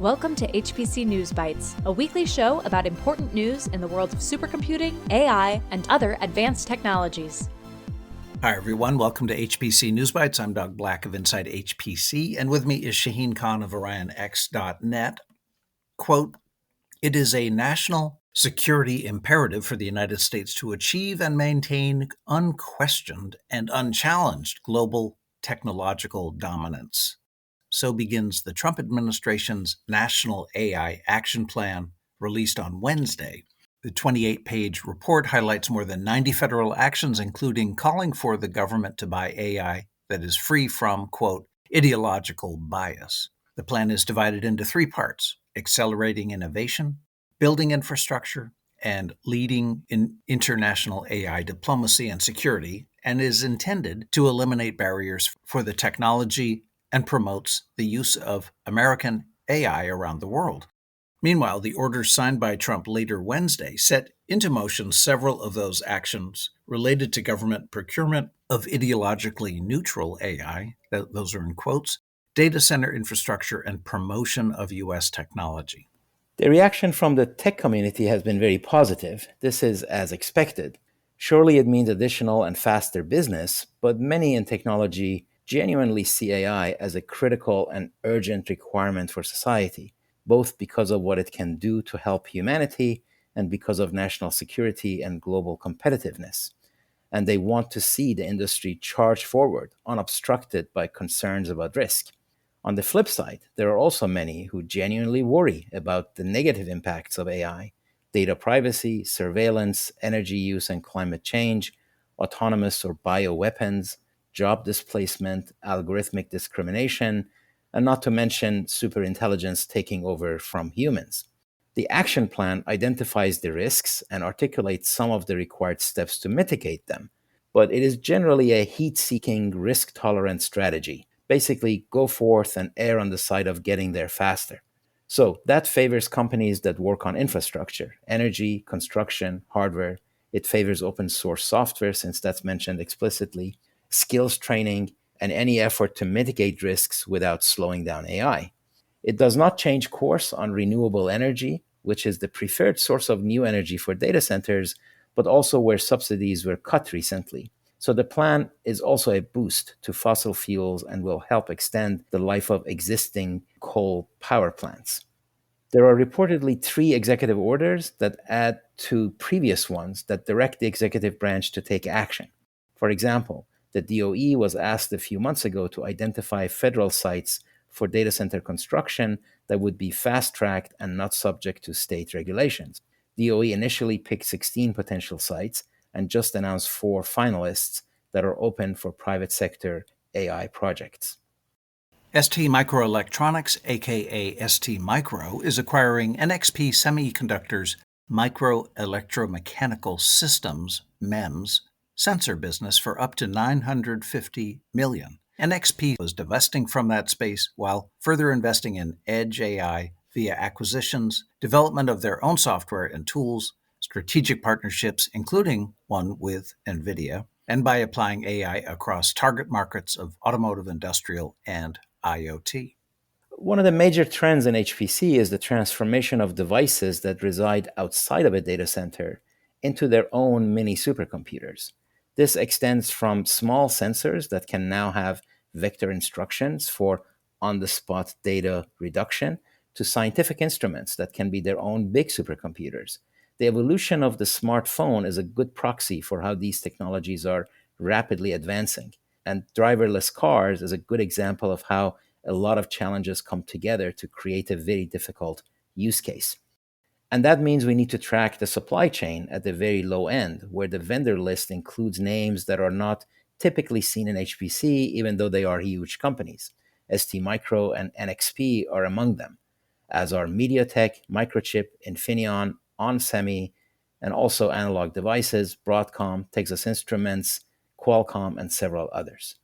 Welcome to HPC News Bytes, a weekly show about important news in the world of supercomputing, AI, and other advanced technologies. Hi, everyone. Welcome to HPC News Bytes. I'm Doug Black of Inside HPC, and with me is Shaheen Khan of OrionX.net. Quote, "It is a national security imperative for the United States to achieve and maintain unquestioned and unchallenged global technological dominance." So begins the Trump administration's National AI Action Plan, released on Wednesday. The 28-page report highlights more than 90 federal actions, including calling for the government to buy AI that is free from, quote, ideological bias. The plan is divided into three parts: accelerating innovation, building infrastructure, and leading in international AI diplomacy and security, and is intended to eliminate barriers for the technology and promotes the use of American AI around the world. Meanwhile, the orders signed by Trump later Wednesday set into motion several of those actions related to government procurement of ideologically neutral AI, those are in quotes, data center infrastructure, and promotion of U.S. technology. The reaction from the tech community has been very positive. This is as expected. Surely it means additional and faster business, but many in technology genuinely see AI as a critical and urgent requirement for society, both because of what it can do to help humanity and because of national security and global competitiveness. And they want to see the industry charge forward, unobstructed by concerns about risk. On the flip side, there are also many who genuinely worry about the negative impacts of AI: data privacy, surveillance, energy use and climate change, autonomous or bioweapons, job displacement, algorithmic discrimination, and not to mention superintelligence taking over from humans. The action plan identifies the risks and articulates some of the required steps to mitigate them, but it is generally a heat-seeking, risk-tolerant strategy. Basically, go forth and err on the side of getting there faster. So that favors companies that work on infrastructure, energy, construction, hardware. It favors open source software, since that's mentioned explicitly, skills training, and any effort to mitigate risks without slowing down AI. It does not change course on renewable energy, which is the preferred source of new energy for data centers, but also where subsidies were cut recently. So the plan is also a boost to fossil fuels and will help extend the life of existing coal power plants. There are reportedly 3 executive orders that add to previous ones that direct the executive branch to take action. For example, the DOE was asked a few months ago to identify federal sites for data center construction that would be fast-tracked and not subject to state regulations. DOE initially picked 16 potential sites and just announced 4 finalists that are open for private sector AI projects. STMicro Electronics, aka STMicro, is acquiring NXP Semiconductor's Microelectromechanical Systems MEMS sensor business for up to $950 million. NXP was divesting from that space while further investing in edge AI via acquisitions, development of their own software and tools, strategic partnerships, including one with Nvidia, and by applying AI across target markets of automotive, industrial, and IoT. One of the major trends in HPC is the transformation of devices that reside outside of a data center into their own mini supercomputers. This extends from small sensors that can now have vector instructions for on-the-spot data reduction to scientific instruments that can be their own big supercomputers. The evolution of the smartphone is a good proxy for how these technologies are rapidly advancing. And driverless cars is a good example of how a lot of challenges come together to create a very difficult use case. And that means we need to track the supply chain at the very low end, where the vendor list includes names that are not typically seen in HPC, even though they are huge companies. STMicro and NXP are among them, as are MediaTek, Microchip, Infineon, onsemi, and also Analog Devices, Broadcom, Texas Instruments, Qualcomm, and several others.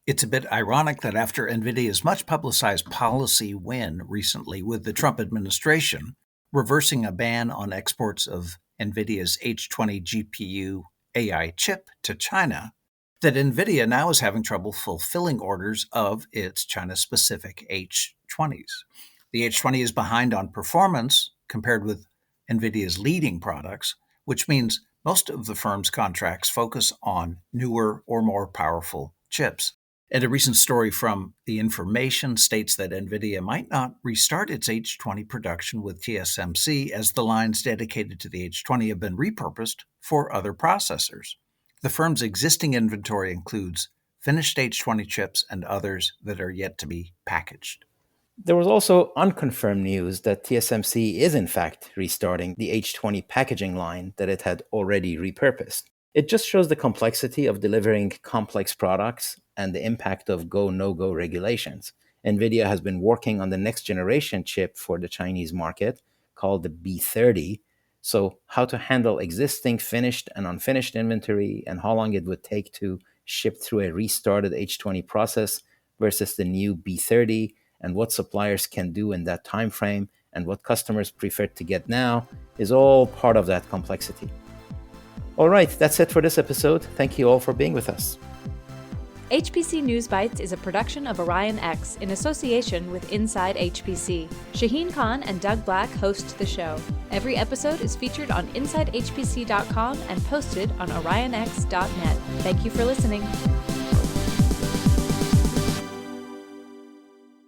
It's a bit ironic that after Nvidia's much publicized policy win recently with the Trump administration, reversing a ban on exports of Nvidia's H20 GPU AI chip to China, that Nvidia now is having trouble fulfilling orders of its China-specific H20s. The H20 is behind on performance compared with Nvidia's leading products, which means most of the firm's contracts focus on newer or more powerful chips. And a recent story from The Information states that Nvidia might not restart its H20 production with TSMC as the lines dedicated to the H20 have been repurposed for other processors. The firm's existing inventory includes finished H20 chips and others that are yet to be packaged. There was also unconfirmed news that TSMC is in fact restarting the H20 packaging line that it had already repurposed. It just shows the complexity of delivering complex products and the impact of go-no-go regulations. Nvidia has been working on the next generation chip for the Chinese market called the B30. So how to handle existing finished and unfinished inventory and how long it would take to ship through a restarted H20 process versus the new B30, and what suppliers can do in that time frame and what customers prefer to get now is all part of that complexity. All right, that's it for this episode. Thank you all for being with us. HPC News Bytes is a production of Orion X in association with Inside HPC. Shaheen Khan and Doug Black host the show. Every episode is featured on InsideHPC.com and posted on OrionX.net. Thank you for listening.